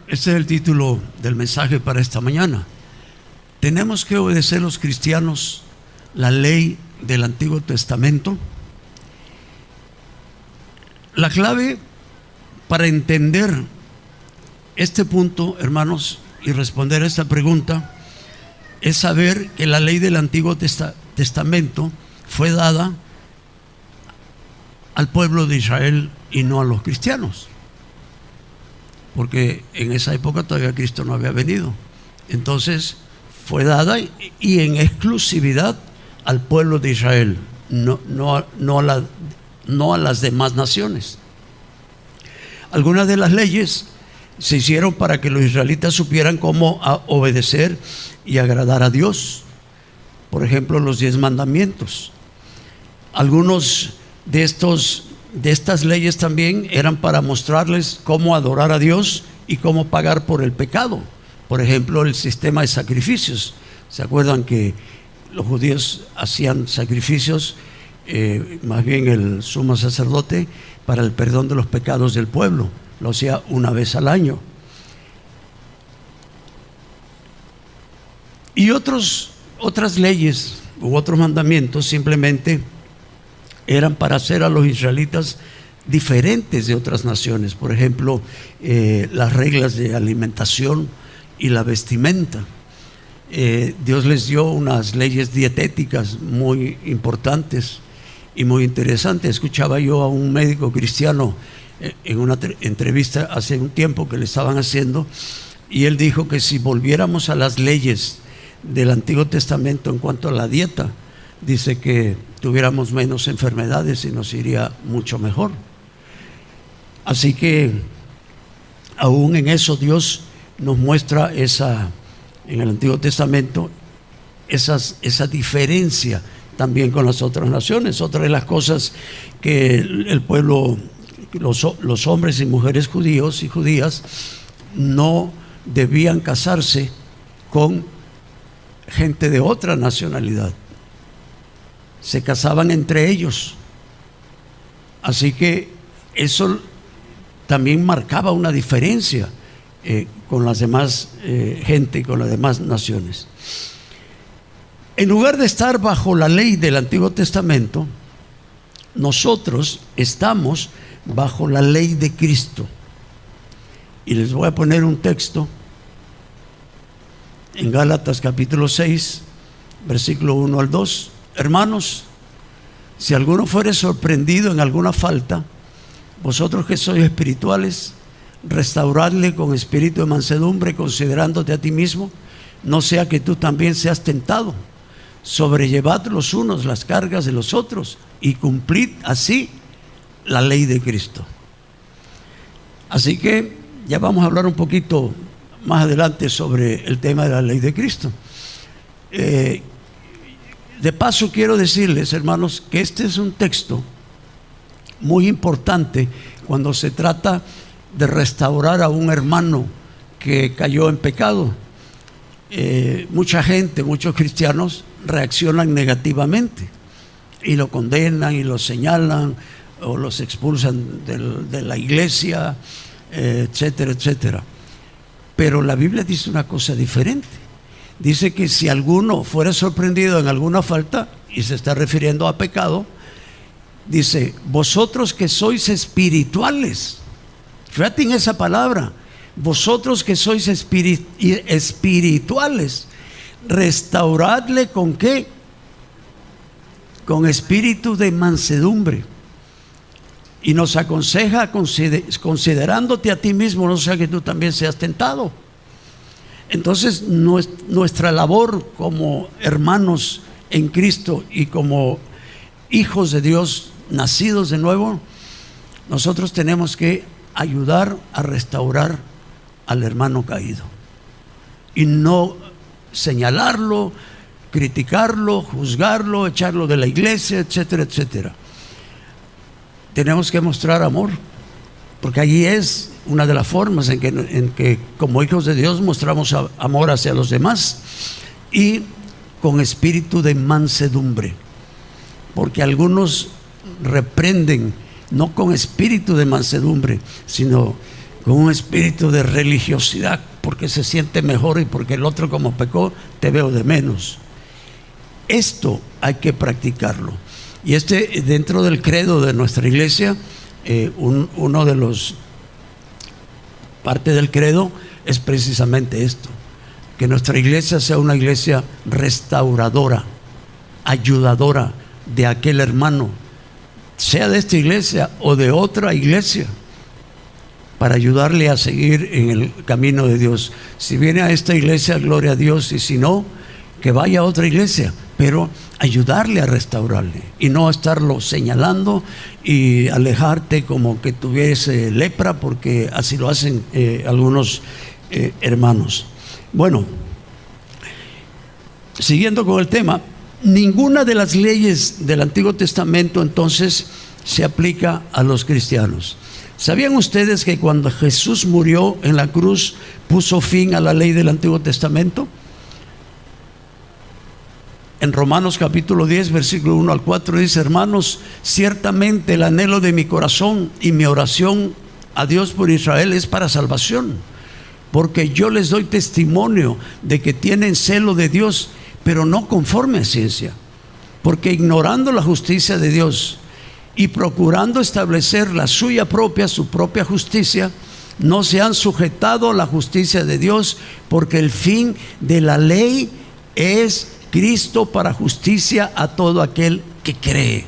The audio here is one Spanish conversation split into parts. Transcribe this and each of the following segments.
Este es el título del mensaje para esta mañana. ¿Tenemos que obedecer los cristianos la ley del Antiguo Testamento? La clave para entender este punto, hermanos, y responder a esta pregunta es saber que la ley del Antiguo Testamento fue dada al pueblo de Israel y no a los cristianos, porque en esa época todavía Cristo no había venido. Entonces fue dada y en exclusividad al pueblo de Israel, no a las demás naciones. Algunas de las leyes se hicieron para que los israelitas supieran cómo obedecer y agradar a Dios. Por ejemplo, los 10 mandamientos. Algunos de estas leyes también eran para mostrarles cómo adorar a Dios y cómo pagar por el pecado. Por ejemplo, el sistema de sacrificios. ¿Se acuerdan que los judíos hacían sacrificios? Más bien el sumo sacerdote, para el perdón de los pecados del pueblo, lo hacía una vez al año. Y otras leyes u otros mandamientos simplemente eran para hacer a los israelitas diferentes de otras naciones. Por ejemplo, las reglas de alimentación y la vestimenta. Dios les dio unas leyes dietéticas muy importantes y muy interesantes. Escuchaba yo a un médico cristiano en una entrevista hace un tiempo que le estaban haciendo, y él dijo que si volviéramos a las leyes del Antiguo Testamento en cuanto a la dieta, dice que tuviéramos menos enfermedades y nos iría mucho mejor. Así que aún en eso Dios nos muestra en el Antiguo Testamento esa diferencia también con las otras naciones. Otra de las cosas que el pueblo, los hombres y mujeres judíos y judías no debían casarse con gente de otra nacionalidad. Se casaban entre ellos. Así que eso también marcaba una diferencia con las demás gente, con las demás naciones. En lugar de estar bajo la ley del Antiguo Testamento, nosotros estamos bajo la ley de Cristo. Y les voy a poner un texto en Gálatas capítulo 6, versículo 1 al 2. Hermanos, si alguno fuere sorprendido en alguna falta, vosotros que sois espirituales, restauradle con espíritu de mansedumbre, considerándote a ti mismo, no sea que tú también seas tentado. Sobrellevad los unos las cargas de los otros y cumplid así la ley de Cristo. Así que ya vamos a hablar un poquito más adelante sobre el tema de la ley de Cristo. De paso quiero decirles, hermanos, que este es un texto muy importante cuando se trata de restaurar a un hermano que cayó en pecado. Mucha gente, muchos cristianos reaccionan negativamente y lo condenan y lo señalan o los expulsan de la iglesia, etcétera, etcétera. Pero la Biblia dice una cosa diferente. Dice que si alguno fuera sorprendido en alguna falta, y se está refiriendo a pecado, dice, vosotros que sois espirituales. Fíjate en esa palabra. Vosotros que sois espirituales, restauradle ¿con qué? Con espíritu de mansedumbre. Y nos aconseja, considerándote a ti mismo, no sea que tú también seas tentado. Entonces nuestra labor como hermanos en Cristo y como hijos de Dios nacidos de nuevo, nosotros tenemos que ayudar a restaurar al hermano caído y no señalarlo, criticarlo, juzgarlo, echarlo de la iglesia, etcétera, etcétera. Tenemos que mostrar amor, porque allí es una de las formas en que como hijos de Dios mostramos amor hacia los demás, y con espíritu de mansedumbre, porque algunos reprenden no con espíritu de mansedumbre, sino con un espíritu de religiosidad, porque se siente mejor y porque el otro como pecó, te veo de menos. Esto hay que practicarlo. Y dentro del credo de nuestra iglesia, uno de los parte del credo es precisamente esto: que nuestra iglesia sea una iglesia restauradora, ayudadora de aquel hermano, sea de esta iglesia o de otra iglesia, para ayudarle a seguir en el camino de Dios. Si viene a esta iglesia, gloria a Dios, y si no, que vaya a otra iglesia, pero ayudarle a restaurarle y no estarlo señalando y alejarte como que tuviese lepra, porque así lo hacen algunos hermanos. Bueno, siguiendo con el tema, ninguna de las leyes del Antiguo Testamento entonces se aplica a los cristianos. ¿Sabían ustedes que cuando Jesús murió en la cruz puso fin a la ley del Antiguo Testamento? En Romanos capítulo 10, versículo 1 al 4 dice: hermanos, ciertamente el anhelo de mi corazón y mi oración a Dios por Israel es para salvación, porque yo les doy testimonio de que tienen celo de Dios, pero no conforme a ciencia, porque ignorando la justicia de Dios y procurando establecer la suya propia, su propia justicia, no se han sujetado a la justicia de Dios, porque el fin de la ley es Cristo para justicia a todo aquel que cree.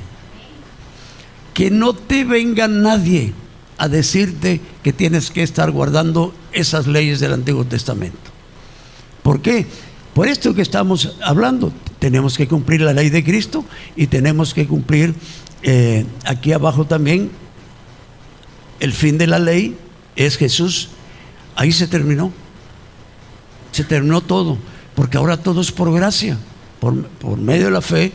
Que no te venga nadie a decirte que tienes que estar guardando esas leyes del Antiguo Testamento. ¿Por qué? Por esto que estamos hablando. Tenemos que cumplir la ley de Cristo y tenemos que cumplir aquí abajo también el fin de la ley es Jesús. Ahí se terminó todo, porque ahora todo es por gracia, por medio de la fe,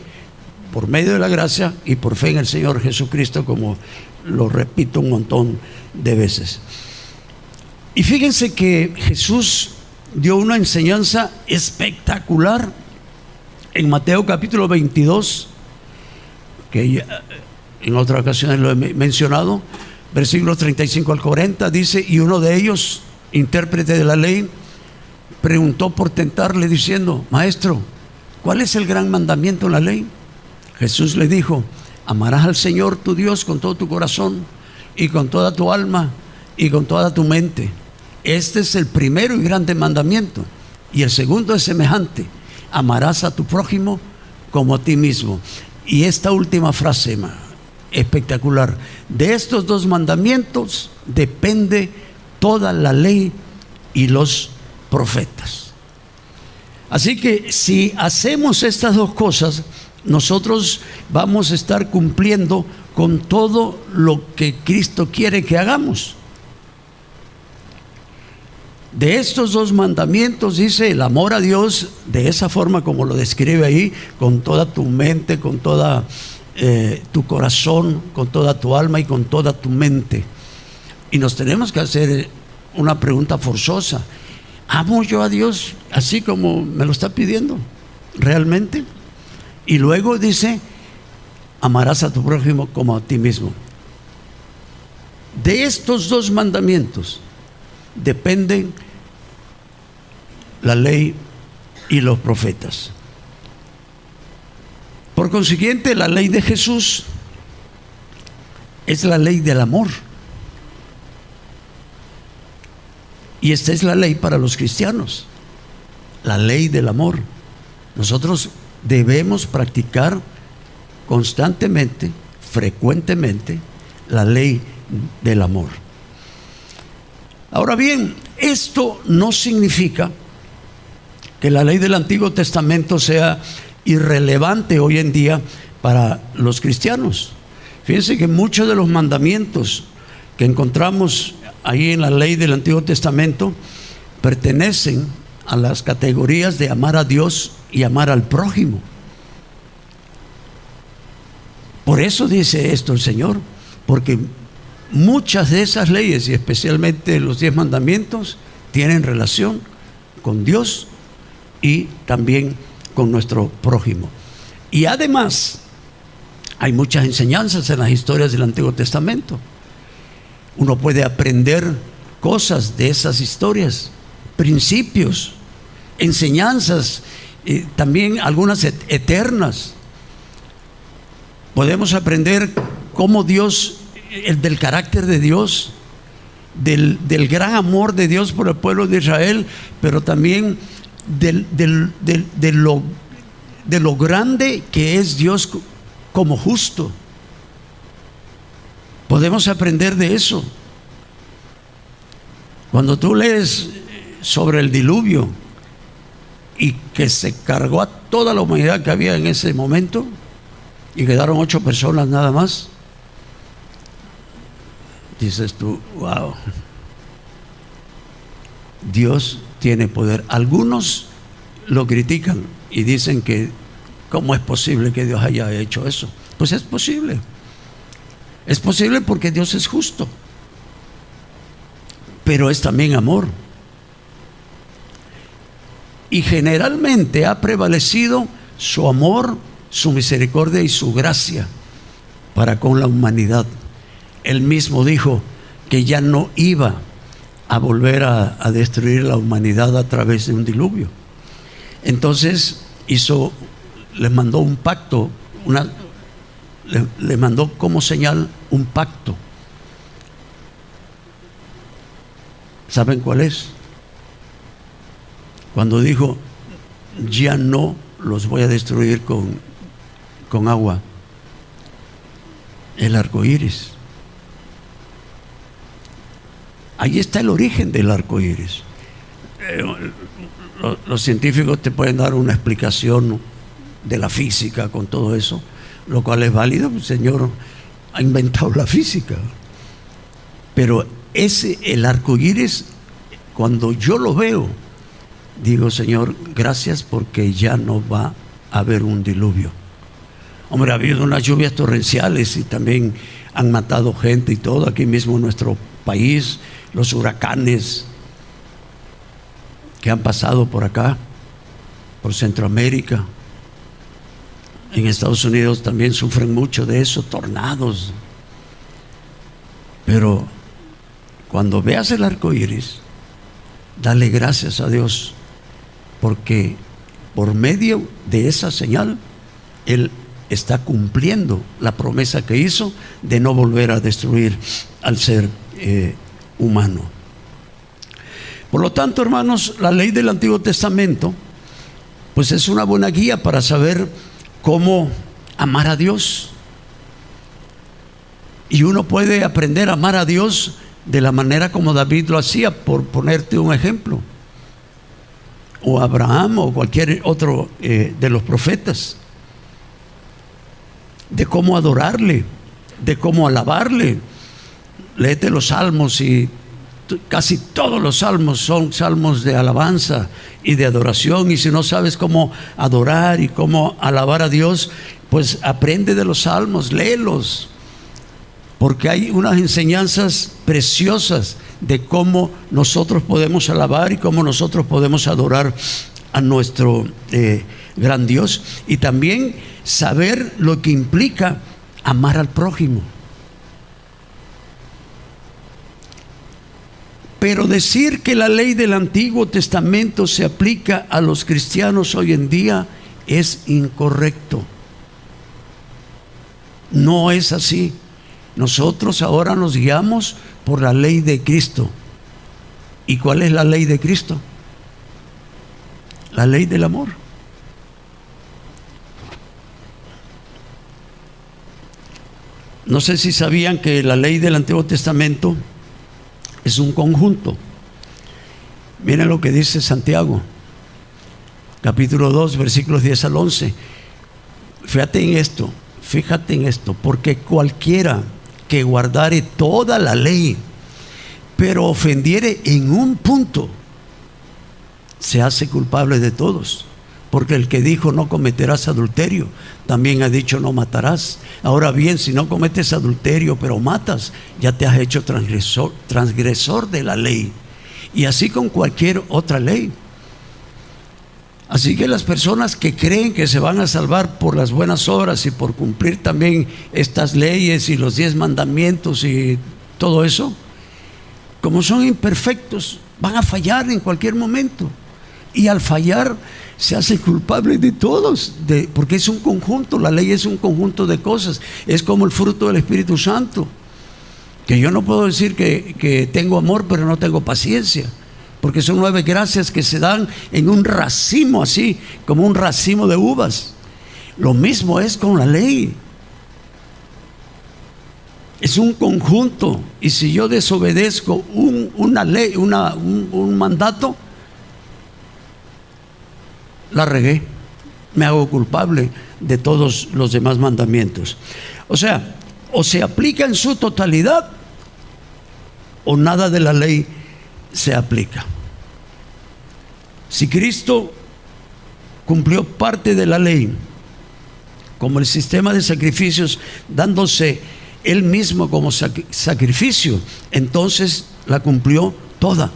por medio de la gracia y por fe en el Señor Jesucristo, como lo repito un montón de veces. Y fíjense que Jesús dio una enseñanza espectacular en Mateo capítulo 22, que ya en otras ocasiones lo he mencionado, versículos 35 al 40, dice: y uno de ellos, intérprete de la ley, preguntó por tentarle diciendo: maestro, ¿cuál es el gran mandamiento en la ley? Jesús le dijo: amarás al Señor tu Dios con todo tu corazón y con toda tu alma y con toda tu mente. Este es el primero y grande mandamiento, y el segundo es semejante: amarás a tu prójimo como a ti mismo. Y esta última frase, espectacular: de estos dos mandamientos depende toda la ley y los profetas. Así que si hacemos estas dos cosas, nosotros vamos a estar cumpliendo con todo lo que Cristo quiere que hagamos. De estos dos mandamientos dice el amor a Dios de esa forma como lo describe ahí, con toda tu mente, con toda tu corazón, con toda tu alma y con toda tu mente. Y nos tenemos que hacer una pregunta forzosa: ¿amo yo a Dios así como me lo está pidiendo realmente? Y luego dice: amarás a tu prójimo como a ti mismo. De estos dos mandamientos dependen la ley y los profetas. Por consiguiente, la ley de Jesús es la ley del amor, y esta es la ley para los cristianos, la ley del amor. Nosotros debemos practicar constantemente, frecuentemente, la ley del amor. Ahora bien, esto no significa que la ley del Antiguo Testamento sea irrelevante hoy en día para los cristianos. Fíjense que muchos de los mandamientos que encontramos ahí en la ley del Antiguo Testamento pertenecen a las categorías de amar a Dios y amar al prójimo. Por eso dice esto el Señor, porque muchas de esas leyes, y especialmente los 10 mandamientos, tienen relación con Dios y también con nuestro prójimo. Y además hay muchas enseñanzas en las historias del Antiguo Testamento. Uno puede aprender cosas de esas historias, principios, enseñanzas, también algunas eternas. Podemos aprender cómo Dios, del carácter de Dios, del gran amor de Dios por el pueblo de Israel, pero también de lo grande que es Dios como justo. Podemos aprender de eso. Cuando tú lees sobre el diluvio y que se cargó a toda la humanidad que había en ese momento y quedaron 8 personas nada más, dices tú, wow, Dios tiene poder. Algunos lo critican y dicen que ¿cómo es posible que Dios haya hecho eso? Pues es posible. Es posible porque Dios es justo, pero es también amor. Y generalmente ha prevalecido su amor, su misericordia y su gracia para con la humanidad. Él mismo dijo que ya no iba a volver a destruir la humanidad a través de un diluvio. Entonces les mandó un pacto, le mandó como señal un pacto. ¿Saben cuál es? Cuando dijo, ya no los voy a destruir con agua. El arco iris. Ahí está el origen del arco iris. Los científicos te pueden dar una explicación de la física con todo eso, lo cual es válido. El Señor ha inventado la física. Pero el arco iris, cuando yo lo veo, digo, Señor, gracias porque ya no va a haber un diluvio. Hombre, ha habido unas lluvias torrenciales y también han matado gente y todo aquí mismo en nuestro país, los huracanes que han pasado por acá, por Centroamérica. En Estados Unidos también sufren mucho de eso, tornados. Pero cuando veas el arco iris, dale gracias a Dios, porque por medio de esa señal, Él está cumpliendo la promesa que hizo de no volver a destruir al ser humano. Por lo tanto, hermanos, la ley del Antiguo Testamento pues es una buena guía para saber cómo amar a Dios. Y uno puede aprender a amar a Dios de la manera como David lo hacía, por ponerte un ejemplo, o Abraham o cualquier otro de los profetas, de cómo adorarle, de cómo alabarle. Léete los salmos y casi todos los salmos son salmos de alabanza y de adoración. Y si no sabes cómo adorar y cómo alabar a Dios, pues aprende de los salmos, léelos, porque hay unas enseñanzas preciosas de cómo nosotros podemos alabar y cómo nosotros podemos adorar a nuestro gran Dios, y también saber lo que implica amar al prójimo. Pero decir que la ley del Antiguo Testamento se aplica a los cristianos hoy en día es incorrecto. No es así. Nosotros ahora nos guiamos por la ley de Cristo. ¿Y cuál es la ley de Cristo? La ley del amor. No sé si sabían que la ley del Antiguo Testamento es un conjunto. Miren lo que dice Santiago, capítulo 2, versículos 10 al 11. Fíjate en esto, porque cualquiera que guardare toda la ley, pero ofendiere en un punto, se hace culpable de todos. Porque el que dijo no cometerás adulterio, también ha dicho no matarás. Ahora bien, si no cometes adulterio pero matas, ya te has hecho transgresor de la ley. Y así con cualquier otra ley. Así que las personas que creen que se van a salvar por las buenas obras y por cumplir también estas leyes y los 10 mandamientos y todo eso, como son imperfectos, van a fallar en cualquier momento. Y al fallar se hacen culpables de todos, porque es un conjunto, la ley es un conjunto de cosas. Es como el fruto del Espíritu Santo, que yo no puedo decir que tengo amor pero no tengo paciencia, porque son 9 gracias que se dan en un racimo, así como un racimo de uvas. Lo mismo es con la ley. Es un conjunto, y si yo desobedezco una ley, un mandato, la regué, me hago culpable de todos los demás mandamientos. O sea, o se aplica en su totalidad o nada de la ley se aplica. Si Cristo cumplió parte de la ley, como el sistema de sacrificios, dándose Él mismo como sacrificio, entonces la cumplió toda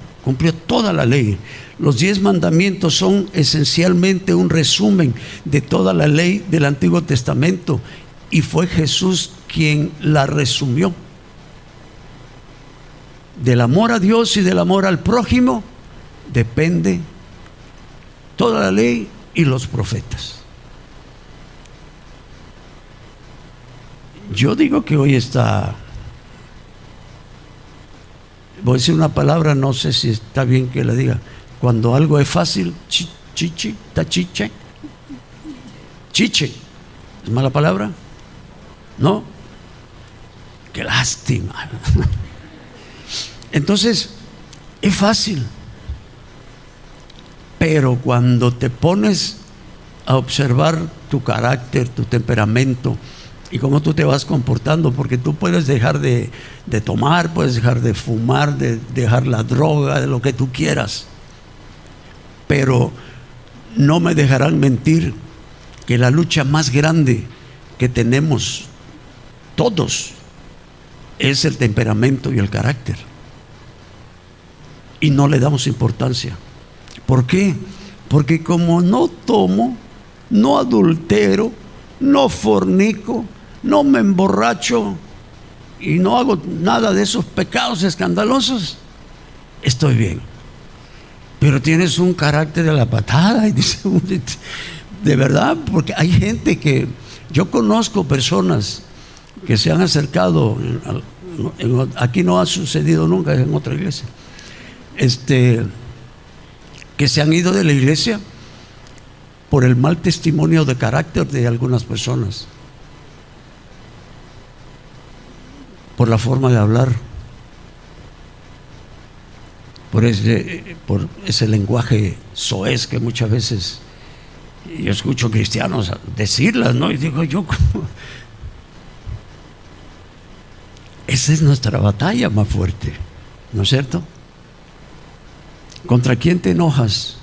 la ley. Los 10 mandamientos son esencialmente un resumen de toda la ley del Antiguo Testamento, y fue Jesús quien la resumió. Del amor a Dios y del amor al prójimo depende toda la ley y los profetas. Yo digo que hoy está, voy a decir una palabra, no sé si está bien que la diga. Cuando algo es fácil, chiche, ¿es mala palabra? No, qué lástima. Entonces, es fácil, pero cuando te pones a observar tu carácter, tu temperamento y cómo tú te vas comportando, porque tú puedes dejar de tomar, puedes dejar de fumar, de dejar la droga, de lo que tú quieras, pero no me dejarán mentir que la lucha más grande que tenemos todos es el temperamento y el carácter, y no le damos importancia. ¿Por qué? Porque como no tomo, no adultero, no fornico, no me emborracho y no hago nada de esos pecados escandalosos, estoy bien. Pero tienes un carácter de la patada, y dice, de verdad, porque hay gente que, yo conozco personas que se han acercado, aquí no ha sucedido nunca, en otra iglesia, que se han ido de la iglesia por el mal testimonio de carácter de algunas personas, por la forma de hablar, por ese lenguaje soez que muchas veces yo escucho cristianos decirlas, ¿no? Y digo yo, esa es nuestra batalla más fuerte, ¿no es cierto? ¿Contra quién te enojas?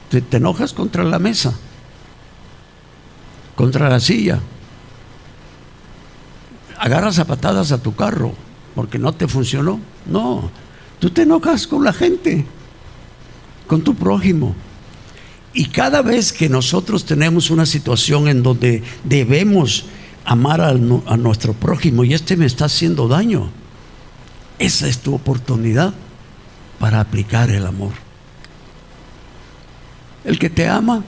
Te enojas contra la mesa, contra la silla, agarras a patadas a tu carro porque no te funcionó. No, tú te enojas con la gente, con tu prójimo. Y cada vez que nosotros tenemos una situación en donde debemos amar a nuestro prójimo y me está haciendo daño, esa es tu oportunidad para aplicar el amor. El que te ama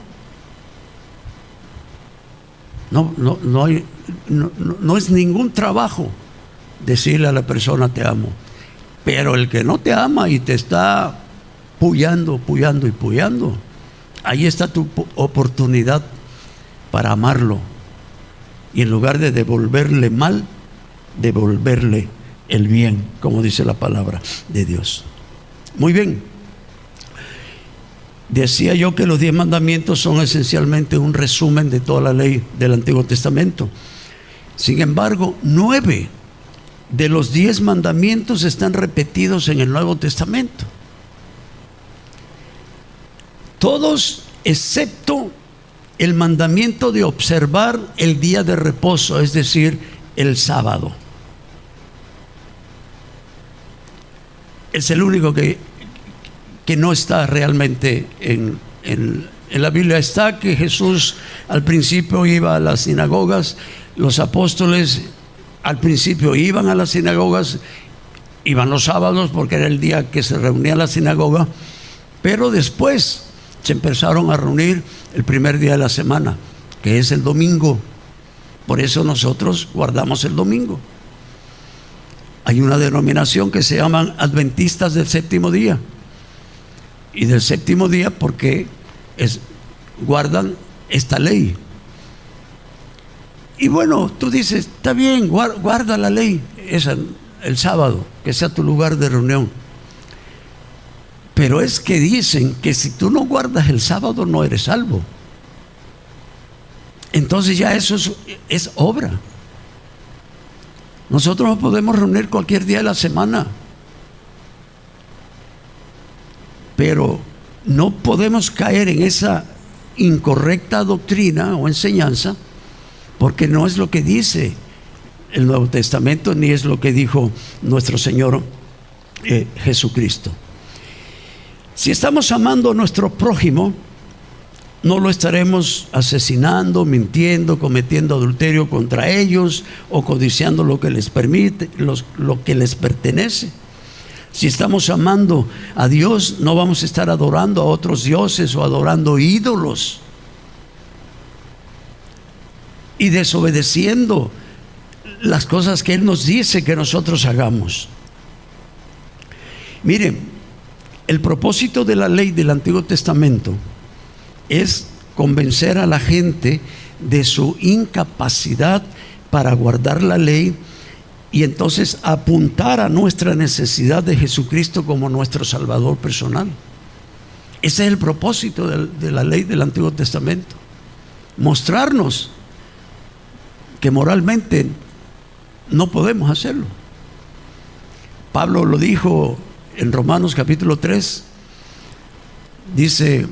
no es ningún trabajo decirle a la persona te amo, pero el que no te ama y te está puyando, ahí está tu oportunidad para amarlo, y en lugar de devolverle mal, devolverle el bien, como dice la palabra de Dios. Muy bien, decía yo que los 10 mandamientos son esencialmente un resumen de toda la ley del Antiguo Testamento. Sin embargo, 9 de los 10 mandamientos están repetidos en el Nuevo Testamento, todos excepto el mandamiento de observar el día de reposo, es decir, el sábado. Es el único que no está realmente en la Biblia. Está que Jesús al principio iba a las sinagogas, los apóstoles al principio iban a las sinagogas, Iban los sábados porque era el día que se reunía la sinagoga, pero después se empezaron a reunir el primer día de la semana, que es el domingo. Por eso nosotros guardamos el domingo. Hay una denominación que se llaman Adventistas del Séptimo Día. Y del séptimo día porque guardan esta ley. Y bueno, tú dices, está bien, guarda la ley, el sábado, que sea tu lugar de reunión. Pero es que dicen que si tú no guardas el sábado no eres salvo. Entonces ya eso es obra. Nosotros nos podemos reunir cualquier día de la semana, pero no podemos caer en esa incorrecta doctrina o enseñanza, porque no es lo que dice el Nuevo Testamento, ni es lo que dijo nuestro Señor Jesucristo. Si estamos amando a nuestro prójimo, no lo estaremos asesinando, mintiendo, cometiendo adulterio contra ellos o codiciando lo que les pertenece. Si estamos amando a Dios, no vamos a estar adorando a otros dioses o adorando ídolos y desobedeciendo las cosas que Él nos dice que nosotros hagamos. Miren, el propósito de la ley del Antiguo Testamento es convencer a la gente de su incapacidad para guardar la ley y entonces apuntar a nuestra necesidad de Jesucristo como nuestro Salvador personal. Ese es el propósito de la ley del Antiguo Testamento. Mostrarnos que moralmente no podemos hacerlo. Pablo lo dijo en Romanos capítulo 3. Dice: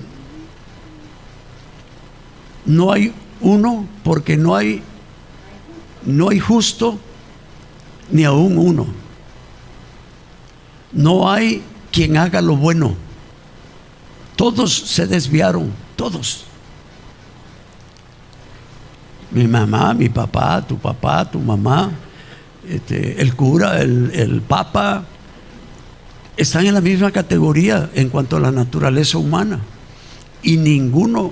no hay uno, porque no hay justo ni aún uno. No hay quien haga lo bueno. Todos se desviaron, todos. Mi mamá, mi papá, tu mamá, el cura, el papa, están en la misma categoría en cuanto a la naturaleza humana. Y ninguno,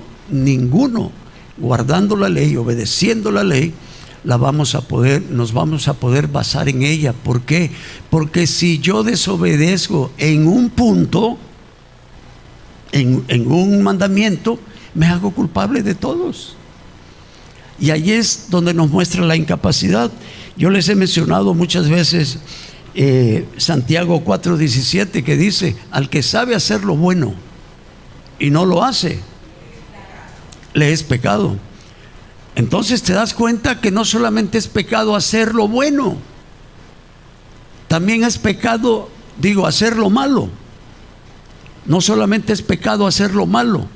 guardando la ley, obedeciendo la ley, nos vamos a poder basar en ella. ¿Por qué? Porque si yo desobedezco en un punto, en un mandamiento, me hago culpable de todos. Y ahí es donde nos muestra la incapacidad. Yo les he mencionado muchas veces Santiago 4:17, que dice: al que sabe hacer lo bueno y no lo hace, le es pecado. Entonces te das cuenta que no solamente es pecado hacer lo bueno, también es pecado, hacer lo malo. No solamente es pecado hacer lo malo,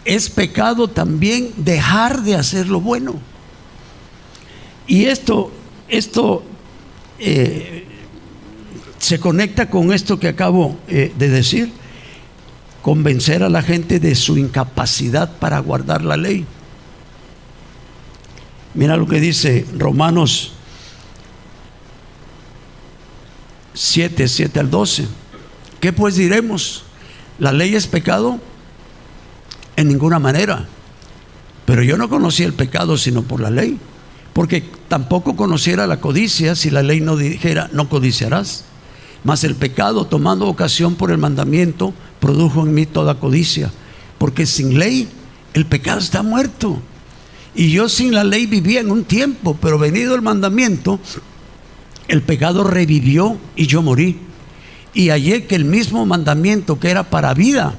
es pecado también dejar de hacer lo bueno. Y esto se conecta con esto que acabo de decir: convencer a la gente de su incapacidad para guardar la ley. Mira lo que dice Romanos 7 al 12. ¿Qué pues diremos? ¿La ley es pecado? En ninguna manera. Pero yo no conocía el pecado sino por la ley, porque tampoco conociera la codicia si la ley no dijera: no codiciarás. Mas el pecado, tomando ocasión por el mandamiento, produjo en mí toda codicia, porque sin ley el pecado está muerto. Y yo sin la ley vivía en un tiempo, pero venido el mandamiento, el pecado revivió y yo morí. Y hallé que el mismo mandamiento que era para vida,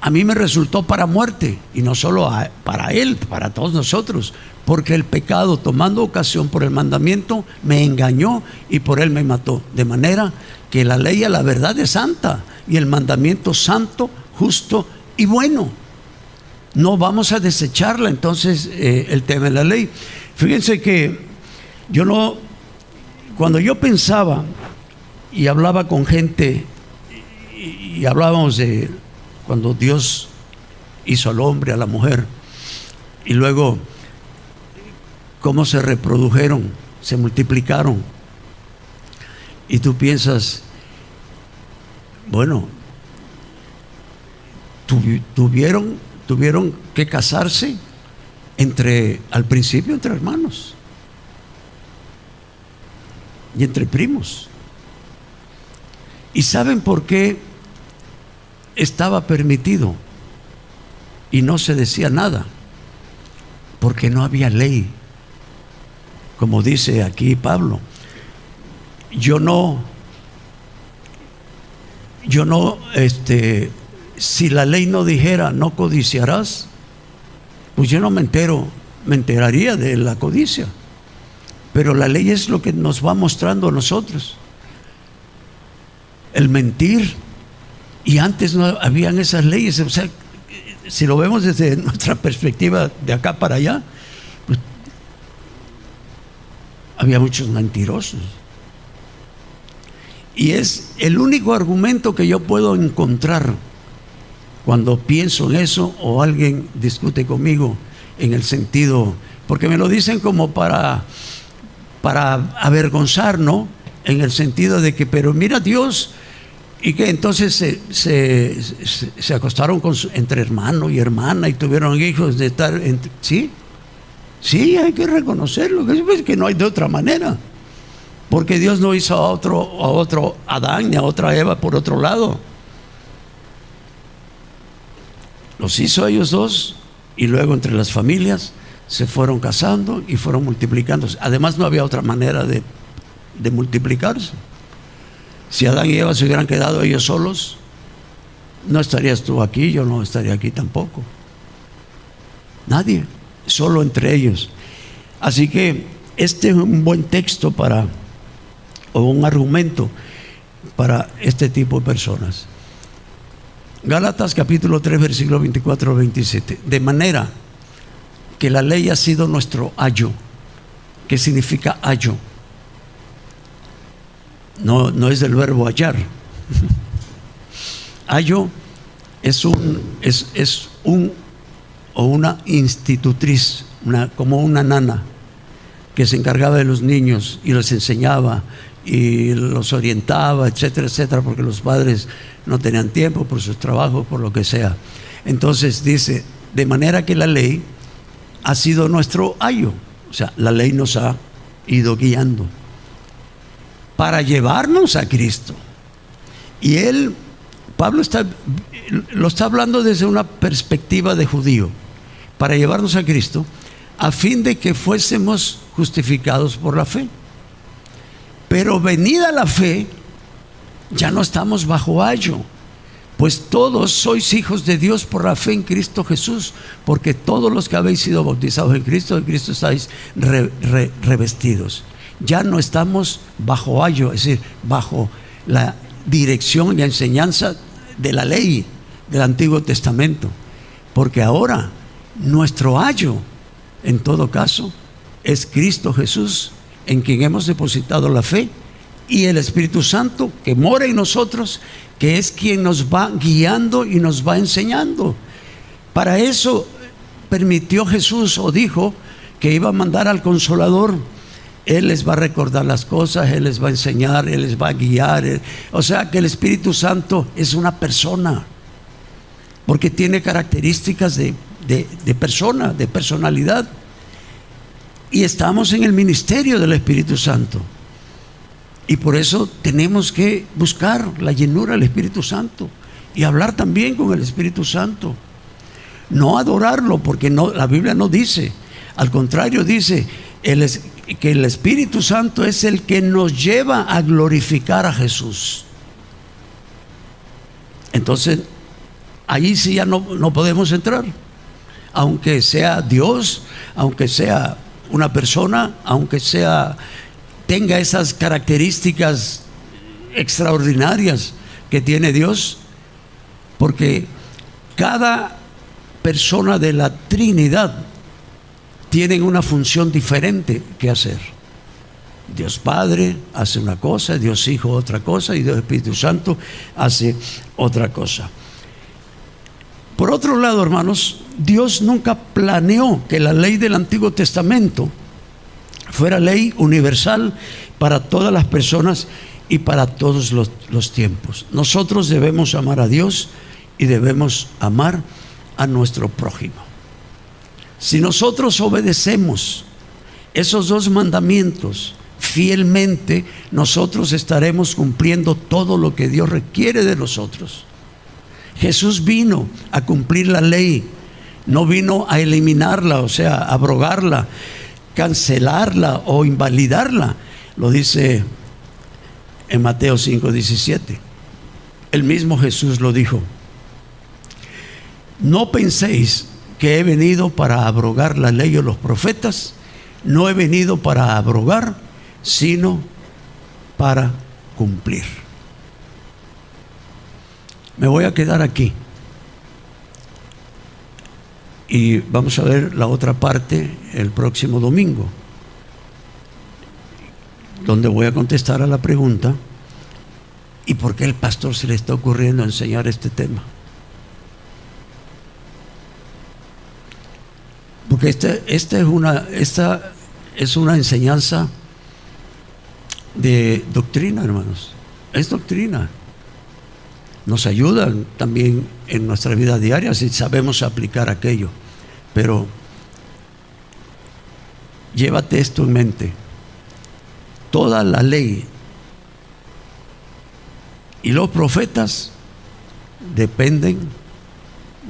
a mí me resultó para muerte. Y no solo para él, para todos nosotros, porque el pecado, tomando ocasión por el mandamiento, me engañó y por él me mató. De manera que la ley a la verdad es santa, y el mandamiento santo, justo y bueno. No vamos a desecharla entonces el tema de la ley. Fíjense que cuando yo pensaba y hablaba con gente y hablábamos de cuando Dios hizo al hombre, a la mujer, y luego cómo se reprodujeron, se multiplicaron, Y tú piensas, bueno, tuvieron que casarse al principio entre hermanos y entre primos. ¿Y saben por qué estaba permitido y no se decía nada? Porque no había ley. Como dice aquí Pablo, si la ley no dijera no codiciarás, pues yo no me enteraría de la codicia. Pero la ley es lo que nos va mostrando a nosotros el mentir, y antes no habían esas leyes. O sea, si lo vemos desde nuestra perspectiva de acá para allá, pues había muchos mentirosos. Y es el único argumento que yo puedo encontrar cuando pienso en eso, o alguien discute conmigo en el sentido, porque me lo dicen como para avergonzar, ¿no? En el sentido de que, pero mira Dios, y que entonces se acostaron entre hermano y hermana y tuvieron hijos de estar, ¿sí? Sí, hay que reconocerlo, que no hay de otra manera. Porque Dios no hizo a otro Adán ni a otra Eva por otro lado. Los hizo a ellos dos, y luego entre las familias se fueron casando y fueron multiplicándose. Además, no había otra manera de multiplicarse. Si Adán y Eva se hubieran quedado ellos solos, no estarías tú aquí, yo no estaría aquí tampoco. Nadie, solo entre ellos. Así que este es un buen texto o un argumento para este tipo de personas. Gálatas capítulo 3 versículo 24 al 27. De manera que la ley ha sido nuestro ayo. ¿Qué significa ayo? No es del verbo hallar. Ayo es una institutriz, como una nana que se encargaba de los niños y les enseñaba y los orientaba, etcétera, etcétera, porque los padres no tenían tiempo por sus trabajos, por lo que sea. Entonces dice, de manera que la ley ha sido nuestro ayo. O sea, la ley nos ha ido guiando para llevarnos a Cristo. Y Pablo lo está hablando desde una perspectiva de judío, para llevarnos a Cristo, a fin de que fuésemos justificados por la fe. Pero venida la fe, ya no estamos bajo ayo, pues todos sois hijos de Dios por la fe en Cristo Jesús, porque todos los que habéis sido bautizados en Cristo estáis revestidos. Ya no estamos bajo ayo, es decir, bajo la dirección y la enseñanza de la ley del Antiguo Testamento, porque ahora nuestro ayo, en todo caso, es Cristo Jesús, en quien hemos depositado la fe, y el Espíritu Santo que mora en nosotros, que es quien nos va guiando y nos va enseñando. Para eso permitió Jesús, o dijo que iba a mandar al Consolador. Él les va a recordar las cosas, Él les va a enseñar, Él les va a guiar. O sea que el Espíritu Santo es una persona, porque tiene características de persona, de personalidad. Y estamos en el ministerio del Espíritu Santo, y por eso tenemos que buscar la llenura del Espíritu Santo y hablar también con el Espíritu Santo. No adorarlo, porque la Biblia no dice. Al contrario, dice que el Espíritu Santo es el que nos lleva a glorificar a Jesús. Entonces ahí sí ya no podemos entrar, aunque sea Dios, aunque sea una persona, aunque tenga esas características extraordinarias que tiene Dios, porque cada persona de la Trinidad tienen una función diferente que hacer. Dios Padre hace una cosa, Dios Hijo otra cosa, y Dios Espíritu Santo hace otra cosa. Por otro lado, hermanos, Dios nunca planeó que la ley del Antiguo Testamento fuera ley universal para todas las personas y para todos los tiempos. Nosotros debemos amar a Dios y debemos amar a nuestro prójimo. Si nosotros obedecemos esos dos mandamientos fielmente, nosotros estaremos cumpliendo todo lo que Dios requiere de nosotros. Jesús vino a cumplir la ley, no vino a eliminarla, o sea, abrogarla, cancelarla o invalidarla. Lo dice en Mateo 5:17. El mismo Jesús lo dijo: no penséis que he venido para abrogar la ley o los profetas. No he venido para abrogar, sino para cumplir. Me voy a quedar aquí y vamos a ver la otra parte el próximo domingo, donde voy a contestar a la pregunta: ¿y por qué el pastor se le está ocurriendo enseñar este tema? Porque esta es una enseñanza de doctrina, hermanos. Es doctrina. Nos ayuda también en nuestra vida diaria si sabemos aplicar aquello. Pero llévate esto en mente: toda la ley y los profetas dependen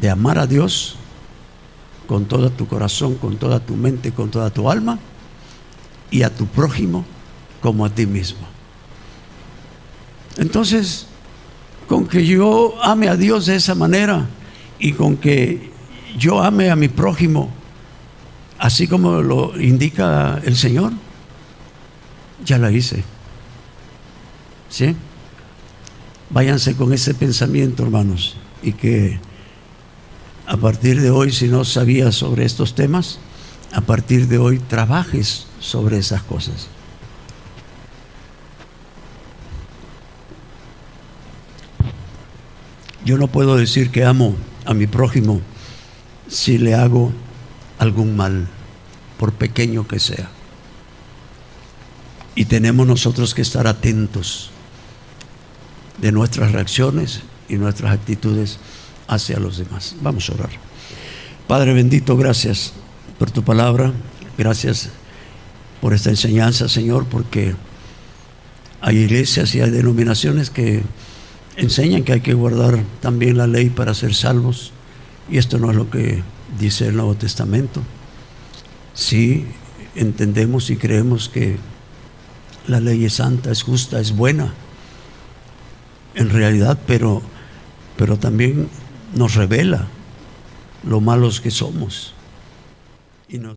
de amar a Dios con todo tu corazón, con toda tu mente, con toda tu alma, y a tu prójimo como a ti mismo. Entonces, con que yo ame a Dios de esa manera y con que yo ame a mi prójimo así como lo indica el Señor, ya la hice. ¿Sí? Váyanse con ese pensamiento, hermanos, y que a partir de hoy, si no sabías sobre estos temas, a partir de hoy trabajes sobre esas cosas. Yo no puedo decir que amo a mi prójimo si le hago algún mal, por pequeño que sea. Y tenemos nosotros que estar atentos de nuestras reacciones y nuestras actitudes hacia los demás. Vamos a orar. Padre bendito, gracias por tu palabra, gracias por esta enseñanza, Señor, porque hay iglesias y hay denominaciones que enseñan que hay que guardar también la ley para ser salvos, y esto no es lo que dice el Nuevo Testamento. Sí, entendemos y creemos que la ley es santa, es justa, es buena en realidad, pero también nos revela lo malos que somos y nos